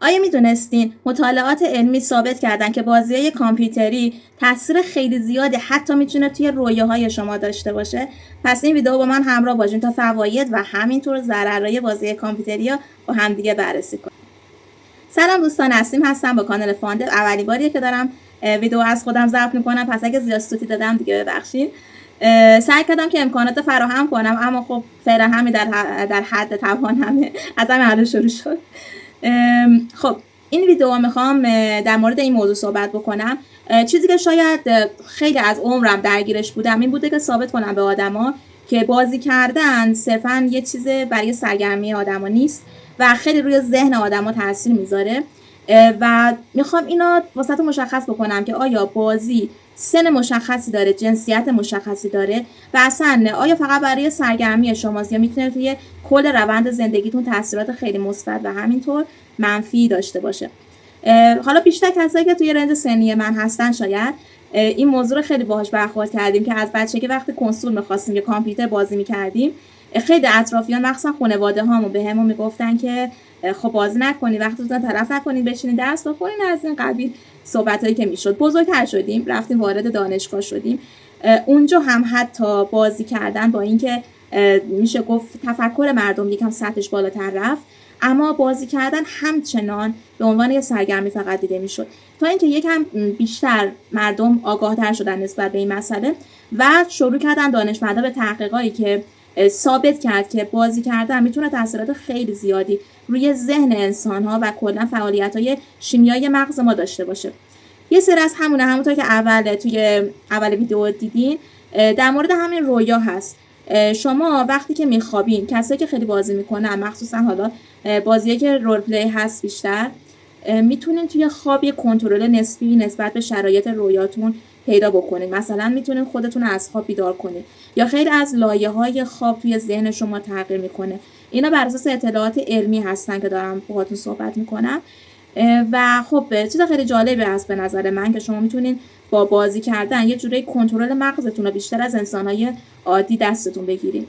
آیا میدونستین مطالعات علمی ثابت کردن که بازی‌های کامپیوتری تاثیر خیلی زیادی حتی میتونه توی رویاهای شما داشته باشه؟ پس این ویدیو با من همراه باشین تا فواید و همینطور ضررهای بازی کامپیوتری رو با همدیگه بررسی کنیم. سلام دوستان، نسیم هستم با کانال فاندر. اولین باریه که دارم ویدیو از خودم ضبط میکنم، پس اگه زیاد صوتی دادم دیگه ببخشید. سعی کردم که امکانات فراهم کنم، اما خب فعلا همین در حد توانمه. از همین الان شروع شد. خب این ویدیو میخوام در مورد این موضوع صحبت بکنم. چیزی که شاید خیلی از عمرم درگیرش بودم این بوده که ثابت کنم به آدما که بازی کردن صرفا یه چیز برای سرگرمی آدما نیست و خیلی روی ذهن آدما تاثیر میذاره و میخوام اینا واسه مشخص بکنم که آیا بازی سن مشخصی داره، جنسیت مشخصی داره و اصلا آیا فقط برای سرگرمی شماست یا میتونه توی کل روند زندگیتون تاثیرات خیلی مثبت و همینطور منفی داشته باشه. حالا بیشتر کسایی که توی رنج سنی من هستن شاید این موضوع رو خیلی باهاش برخورد کردیم که از بچگی وقتی کنسول می‌خواستیم یا کامپیوتر بازی می‌کردیم، خیلی اطرافیان مخصوصا خانواده هامون بهمون میگفتن که خب بازی نکنید، وقتتون تلف نکنید، بشینید درس بخونید، از این قبیل صحبتایی که میشد. بزرگتر شدیم، رفتیم وارد دانشگاه شدیم، اونجا هم حتی بازی کردن با اینکه میشه گفت تفکر مردم یکم سطحش بالاتر رفت، اما بازی کردن همچنان به عنوان یه سرگرمی فقط دیده میشد، تا اینکه یکم بیشتر مردم آگاهتر شدن نسبت به این مسئله و شروع کردن دانشمندا به تحقیقاتی که ثابت کرد که بازی کردن میتونه تاثیرات خیلی زیادی روی ذهن انسان‌ها و کلا فعالیت‌های شیمیایی مغز ما داشته باشه. یه سری از همونطور که توی اول ویدیو دیدین در مورد همین رویا هست. شما وقتی که میخوابین، کسایی که خیلی بازی میکنن، مخصوصا حالا بازیایی که رول پلی هست بیشتر، میتونین توی خواب یه کنترل نسبی نسبت به شرایط رویاتون پیدا بکنید. مثلا میتونین خودتون از خواب بیدار کنید یا خیلی از لایه‌های خواب توی ذهن شما تغییر میکنه. اینا بر اساس اطلاعات علمی هستن که دارم باهاتون صحبت میکنم و خب چیز خیلی جالبی هست به نظر من که شما میتونین با بازی کردن یه جوری کنترل مغزتون رو بیشتر از انسان‌های عادی دستتون بگیرید.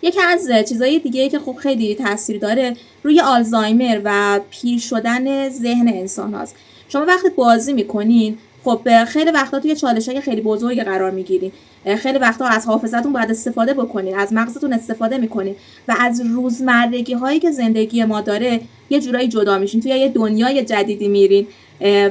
یکی از چیزهای دیگه که خب خیلی تاثیر داره روی آلزایمر و پیر شدن ذهن انسان هاست. شما وقتی بازی میکنین خب خیلی وقتا توی چالش‌های خیلی بزرگی قرار میگیرین، خیلی وقتا از حافظتون باید استفاده بکنین، از مغزتون استفاده میکنین و از روزمرگی هایی که زندگی ما داره یه جورایی جدا میشین، توی یه دنیای جدیدی میرین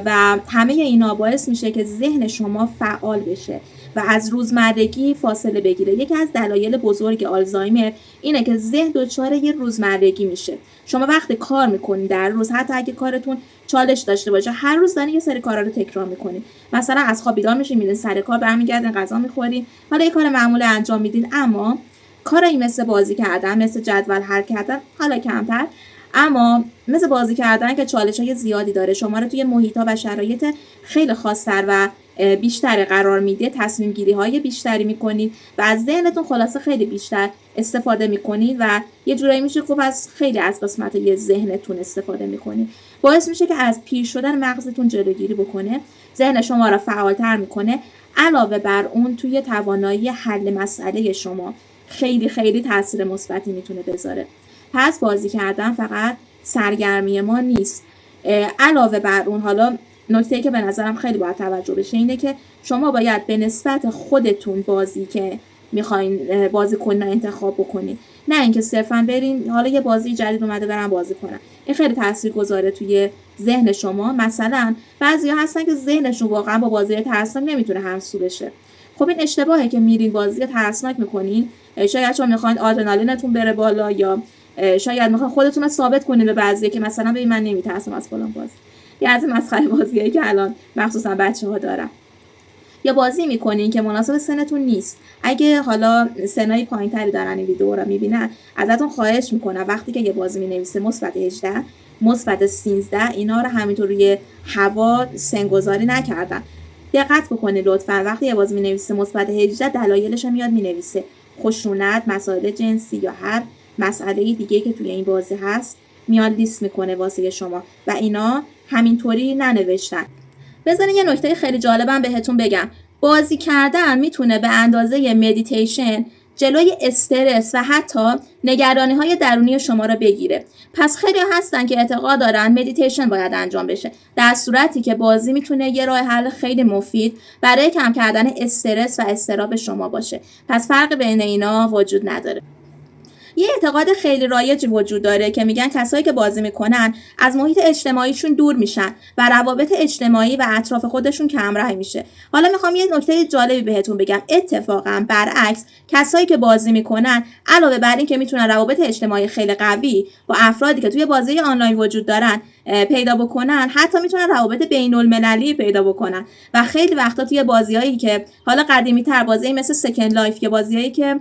و همه اینا باعث میشه که ذهن شما فعال بشه و از روزمرگی فاصله بگیره. یکی از دلایل بزرگ آلزایمر اینه که ذهن دچار یه روزمرگی میشه. شما وقتی کار میکنین در روز، حتی اگه کارتون چالش داشته باشه، هر روز دارین یه سری کارا رو تکرار میکنین. مثلا از خواب بیدار میشین، میرین سر کار، برمیگردین غذا میخورین، حالا یه کار معمولی انجام میدین، اما کاری مثل بازی کردن، مثل جدول حل کردن، حالا کمتر، اما مثل بازی کردن که چالش‌های زیادی داره، شما رو توی محیط‌ها و شرایط خیلی خاص‌تر و بیشتر قرار میده، تصمیم گیری های بیشتری میکنید و از ذهنتون خلاصه خیلی بیشتر استفاده میکنید و یه جورایی میشه گفت از خیلی از قسمت ذهنتون استفاده میکنید. باعث میشه که از پیر شدن مغزتون جلوگیری بکنه، ذهن شما رو فعالتر میکنه. علاوه بر اون توی توانایی حل مسئله شما خیلی خیلی تاثیر مثبتی میتونه بذاره. پس بازی کردن فقط سرگرمی ما نیست. علاوه بر اون، حالا نکته‌ای که به نظرم خیلی باید توجه بشه اینه که شما باید به نسبت خودتون بازی که میخواین بازی کنین انتخاب بکنین، نه اینکه صرفا برین حالا یه بازی جدید اومده برم بازی کنم. این خیلی تاثیرگذاره توی ذهن شما. مثلا بعضیا هستن که ذهنشون واقعا با بازی ترسناک نمیتونه همسو بشه. خب این اشتباهه که میرین بازی ترسناک میکنین. شاید شما میخواین آدرنالینتون بره بالا یا شاید میخواین خودتون رو ثابت کنین به بعضیا که مثلا ببین من نمیترسم از فلان بازی. یا از مسخره بازیایی که الان مخصوصا بچه‌ها دارن، یا بازی میکنین که مناسب سنتون نیست. اگه حالا سنای پایینتری دارن این ویدیو رو میبینن، ازتون خواهش میکنم وقتی که یه بازی مینویسه مثبت 18 مثبت 13 اینا رو همینطور روی هوا سنگذاری نکردن. دقت بکنید لطفا وقتی یه بازی مینویسه مثبت 18 دلایلش رو میاد مینویسه، خشونت، مسائل جنسی یا هر مسئله دیگه که توی این بازی هست میاد لیست میکنه واسه شما و اینا همینطوری ننوشتن. بذارین یه نکته خیلی جالبم بهتون بگم. بازی کردن میتونه به اندازه مدیتیشن جلوی استرس و حتی نگرانی‌های درونی شما را بگیره. پس خیلی هستن که اعتقاد دارن مدیتیشن باید انجام بشه، در صورتی که بازی میتونه یه راه حل خیلی مفید برای کم کردن استرس و اضطراب شما باشه. پس فرق بین اینا وجود نداره. یه اعتقاد خیلی رایج وجود داره که میگن کسایی که بازی میکنن از محیط اجتماعیشون دور میشن و روابط اجتماعی و اطراف خودشون کمرنگ میشه. حالا میخوام یه نکته جالبی بهتون بگم. اتفاقا برعکس، کسایی که بازی میکنن علاوه بر این که میتونن روابط اجتماعی خیلی قوی با افرادی که توی بازی آنلاین وجود دارن پیدا بکنن، حتی میتونن روابط بین المللی پیدا بکنن و خیلی وقتا توی بازیایی که حالا قدیمی تر، بازی مثل سکند لایف که بازیایی که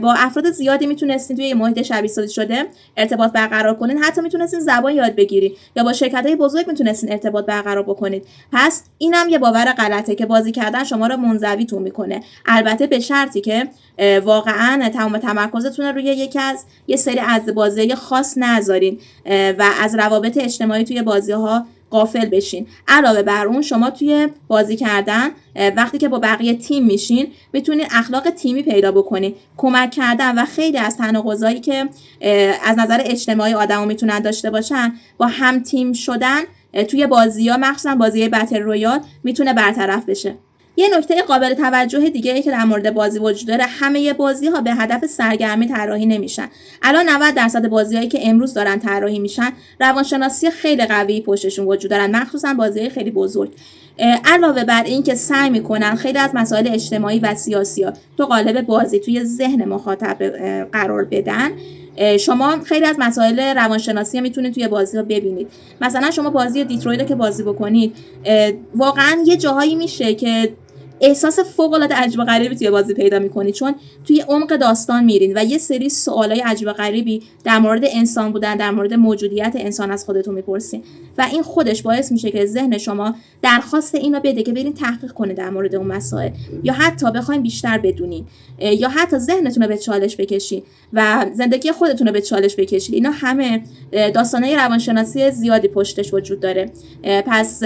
با افراد زیادی میتونستین توی محیط شبیه سازی شده ارتباط برقرار کنین، حتی میتونستین زبان یاد بگیرید یا با شرکت‌های بزرگ میتونستین ارتباط برقرار بکنید. پس اینم یه باور غلطه که بازی کردن شما رو منزویتون میکنه، البته به شرطی که واقعا تمام تمرکزتون رو روی یه سری از بازی‌های خاص نذارین و از روابط اجتماعی توی بازی‌ها غافل بشین. علاوه بر اون شما توی بازی کردن وقتی که با بقیه تیم میشین میتونید اخلاق تیمی پیدا بکنید، کمک کردن و خیلی از تناقضایی که از نظر اجتماعی آدما میتونن داشته باشن با هم تیم شدن توی بازی‌ها، مخصوصا بازی بتل رویال، میتونه برطرف بشه. یه نکته قابل توجه دیگه ای که در مورد بازی وجود داره، همه بازی‌ها به هدف سرگرمی طراحی نمیشن. الان 90% بازی‌هایی که امروز دارن طراحی میشن روانشناسی خیلی قوی پشتشون وجود دارن، مخصوصا بازی‌های خیلی بزرگ. علاوه بر این که سعی میکنن خیلی از مسائل اجتماعی و سیاسی تو قالب بازی توی ذهن مخاطب قرار بدن، شما خیلی از مسائل روانشناسی میتونید توی بازی ها ببینید. مثلا شما بازی دیترویت که بازی بکنید، واقعا یه جاهایی میشه که احساس فوق‌العاده عجیب و غریبی توی بازی پیدا می‌کنید، چون توی عمق داستان میرین و یه سری سوالای عجیب و غریبی در مورد انسان بودن، در مورد موجودیت انسان از خودتون میپرسین و این خودش باعث میشه که ذهن شما درخواست اینو بده که برین تحقیق کنید در مورد اون مسائل، یا حتی بخواید بیشتر بدونین، یا حتی ذهنتون رو به چالش بکشید و زندگی خودتون رو به چالش بکشید. اینا همه داستانای روانشناسی زیادی پشتش وجود داره. پس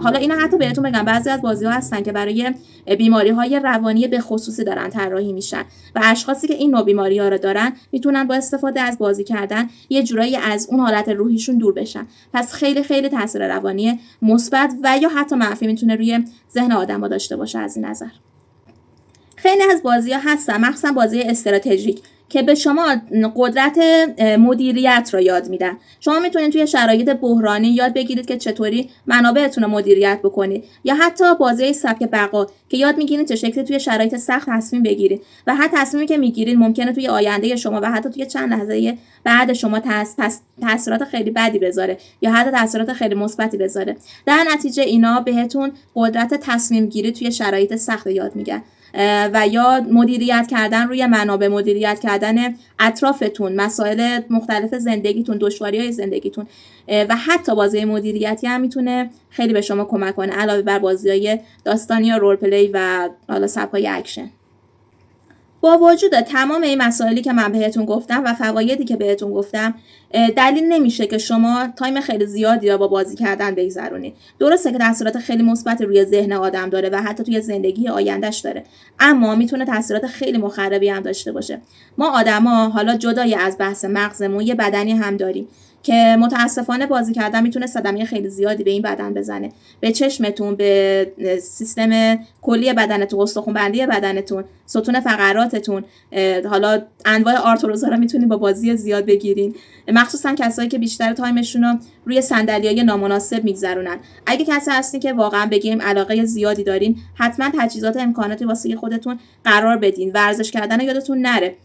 حالا اینا حتی بهتون بگم بعضی از بازی‌ها هستن که برای بیماری‌های روانی به خصوصی دارن طراحی میشن و اشخاصی که این نوع بیماری‌ها رو دارن میتونن با استفاده از بازی کردن یه جورایی از اون حالت روحیشون دور بشن. پس خیلی خیلی تاثیر روانی مثبت و یا حتی منفی میتونه روی ذهن آدم‌ها داشته باشه. از این نظر خیلی از بازی‌ها هستن، مخصوصا بازی استراتژیک، که به شما قدرت مدیریت رو یاد میدن. شما میتونید توی شرایط بحرانی یاد بگیرید که چطوری منابعتون رو مدیریت بکنید، یا حتی بازی سبک بقا که یاد میگیرید چه شکلی توی شرایط سخت تصمیم بگیرید و هر تصمیمی که میگیرید ممکنه توی آینده شما و حتی توی چند لحظه بعد شما تاثیرات خیلی بدی بذاره یا حتی تاثیرات خیلی مثبتی بذاره. در نتیجه اینا بهتون قدرت تصمیم گیری توی شرایط سخت یاد میگن و یا مدیریت کردن روی منابع، مدیریت کردن اطرافتون، مسائل مختلف زندگیتون، دشواری‌های زندگیتون و حتی بازی مدیریتی هم میتونه خیلی به شما کمک کنه، علاوه بر بازی‌های داستانی یا رول پلی و حالا سبک‌های اکشن. با وجود تمام این مسائلی که من بهتون گفتم و فوایدی که بهتون گفتم، دلیل نمیشه که شما تایم خیلی زیادی را با بازی کردن بگذرونید. درسته که تاثیرات خیلی مثبت روی ذهن آدم داره و حتی توی زندگی آیندهش داره، اما میتونه تاثیرات خیلی مخربی هم داشته باشه. ما آدما حالا جدای از بحث مغزمون یه بدنی هم داریم که متاسفانه بازی کردن میتونه صدمه خیلی زیادی به این بدن بزنه، به چشمتون، به سیستم کلی بدنتون، استخوان‌بندی بدنتون، ستون فقراتتون. حالا انواع آرتروزا رو میتونید با بازی زیاد بگیرین، مخصوصا کسایی که بیشتر تایمشون رو روی صندلی‌های نامناسب میگذرونن. اگه کسی هستی که واقعا بگیم علاقه زیادی دارین، حتما تجهیزات امکاناتی واسه خودتون قرار بدین. ورزش کردن یادتون نره.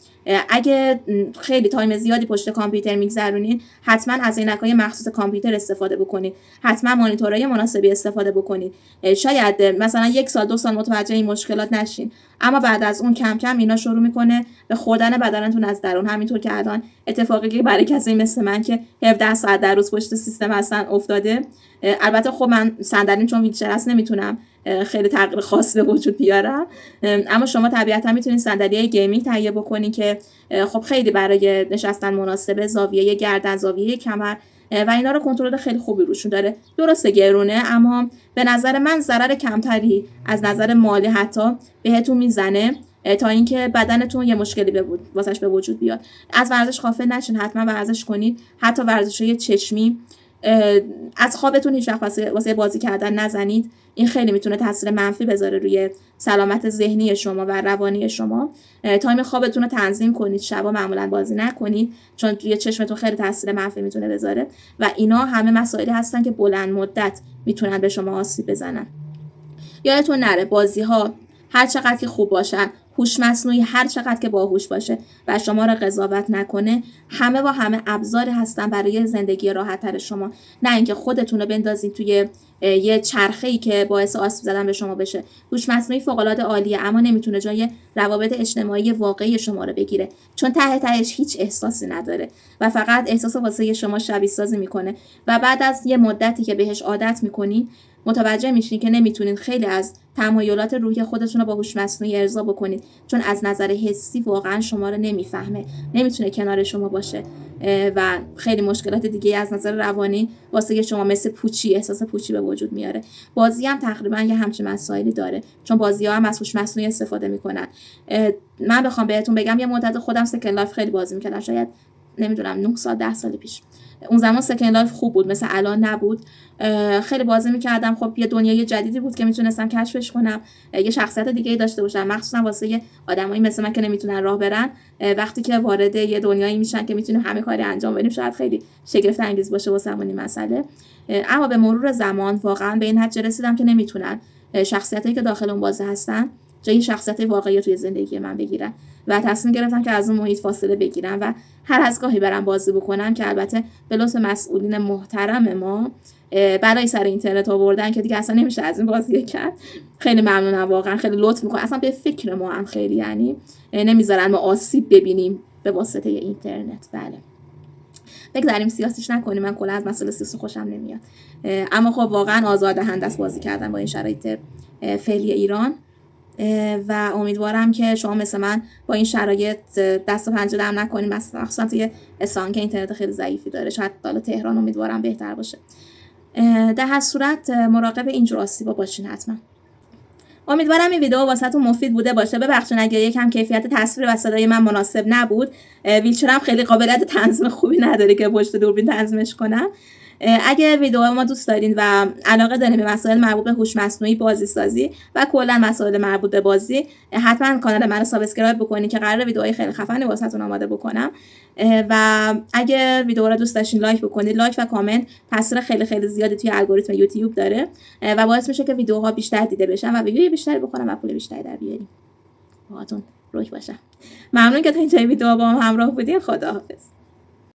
اگه خیلی تایم زیادی پشت کامپیوتر میگذرونین، حتما از عینک‌های مخصوص کامپیوتر استفاده بکنید، حتما مانیتورهای مناسبی استفاده بکنید. شاید مثلا 1 سال 2 سال متوجه این مشکلات نشین، اما بعد از اون کم کم اینا شروع میکنه به خوردن بدنتون از درون. همینطور که الان اتفاقی که برای کسی مثل من که 17 ساعت در روز پشت سیستم هستن افتاده. البته خب من صندلیم چون ویلچر هست نمیتونم خیلی تغییر خاص به وجود بیارم، اما شما طبیعتا میتونید صندلی گیمینگ تهیه بکنید که خب خیلی برای نشستن مناسبه، زاویه گردن، زاویه کمر و اینا رو کنترل خیلی خوبی روشون داره. درسته گرونه، اما به نظر من ضرر کمتری از نظر مالی حتی بهتون میزنه تا اینکه بدنتون یه مشکلی واسش به وجود بیاد. از ورزش غافل نشین، حتما ورزش کنید، حتی ورزش‌های چشمی. از خوابتون هیچ وقت واسه بازی کردن نزنید. این خیلی میتونه تاثیر منفی بذاره روی سلامت ذهنی شما و روانی شما. تایم خوابتون رو تنظیم کنید، شبا معمولا بازی نکنید چون روی چشمتون خیلی تاثیر منفی میتونه بذاره و اینا همه مسائلی هستن که بلند مدت میتونن به شما آسیب بزنن. یادتون نره بازی‌ها هر چقدر که خوب باشن، هوش مصنوعی هر چقدر که باهوش باشه و شما را قضاوت نکنه، همه با همه ابزاری هستن برای زندگی راحت‌تر شما، نه اینکه خودتون رو بندازین توی یه چرخه‌ای که باعث آسیب زدن به شما بشه. هوش مصنوعی فوق‌العاده عالیه اما نمیتونه جای روابط اجتماعی واقعی شما رو بگیره چون ته تهش هیچ احساسی نداره و فقط احساس واسه شما شبیه سازی میکنه و بعد از یه مدتی که بهش عادت میکنین متوجه میشین که نمیتونین خیلی از تمایلات روحی خودتون رو با هوش مصنوعی ارضا بکنید چون از نظر حسی واقعا شما رو نمیفهمه، نمیتونه کنار شما باشه و خیلی مشکلات دیگه از نظر روانی واسه شما مثل پوچی، احساس پوچی به وجود میاره. بازی هم تقریبا یه همچین مسائلی داره چون بازی‌ها هم از هوش مصنوعی استفاده میکنن. من بخوام بهتون بگم یه مدت خودم سکند لایف خیلی بازی میکردم، شاید نمیدونم 9 سال 10 سال پیش. اون زمان سکند لایف خوب بود، مثل الان نبود. خیلی بازی میکردم، خب یه دنیای جدیدی بود که میتونستم کشفش کنم، یه شخصیت دیگه داشته باشم، مخصوصا واسه آدمایی مثل من که نمیتونن راه برن. وقتی که وارد یه دنیایی میشن که میتونیم همه کاری انجام بدیم شاید خیلی شگفت انگیز باشه واسمون این مسئله. اما به مرور زمان واقعا به این نتیجه رسیدم که نمیتونن شخصیتایی که داخل اون بازی هستن جای شخصیت واقعی توی زندگی من بگیرن و تصمیم گرفتم که از اون محیط فاصله بگیرم و هر از گاهی برم بازی بکنم که البته به لطف مسئولین محترم ما برای سر اینترنت آوردن که دیگه اصلا نمیشه از این بازی کرد. خیلی ممنونم، واقعا خیلی لطف میکنن، اصلا به فکر ما هم خیلی یعنی نمیذارن ما آسیب ببینیم به واسطه اینترنت. بله بگذاریم سیاسیش نکنیم، من کلا از مسئله سیاسی خوشم نمیاد اما خب واقعا آزاردهنده است بازی کردن با این شرایط فعلی ایران و امیدوارم که شما مثل من با این شرایط دست و پنجه نرم نکنیم، مخصوصا توی اصفهان که اینترنت خیلی ضعیفی داره. شاید حالا تهران امیدوارم بهتر باشه. در هر صورت مراقب اینجور آسیبا باشین حتما. امیدوارم این ویدیو واسهتون مفید بوده باشه. ببخشید اگه یکم کیفیت تصویر و صدای من مناسب نبود، ویلچرم خیلی قابلیت تنظیم خوبی نداره که پشت دوربین تنظیمش کنم. اگه ویدیو ما دوست دارین و علاقه دارین به مسائل مربوط به هوش مصنوعی، بازی سازی و کلا مسائل مربوط به بازی، حتما کانال منو سابسکرایب بکنین که قراره ویدیوهای خیلی خفنی واسهتون آماده بکنم. و اگه ویدیو رو دوست داشتین لایک بکنید. لایک و کامنت تاثیر خیلی خیلی زیادی توی الگوریتم یوتیوب داره و باعث میشه که ویدیوها بیشتر دیده بشن و ویدیوی بیشتری بکنم و پول بیشتری در بیاریم. باهاتون روک باشه. ممنون که تا اینجای ویدیو با هم همراه بودین. خداحافظ.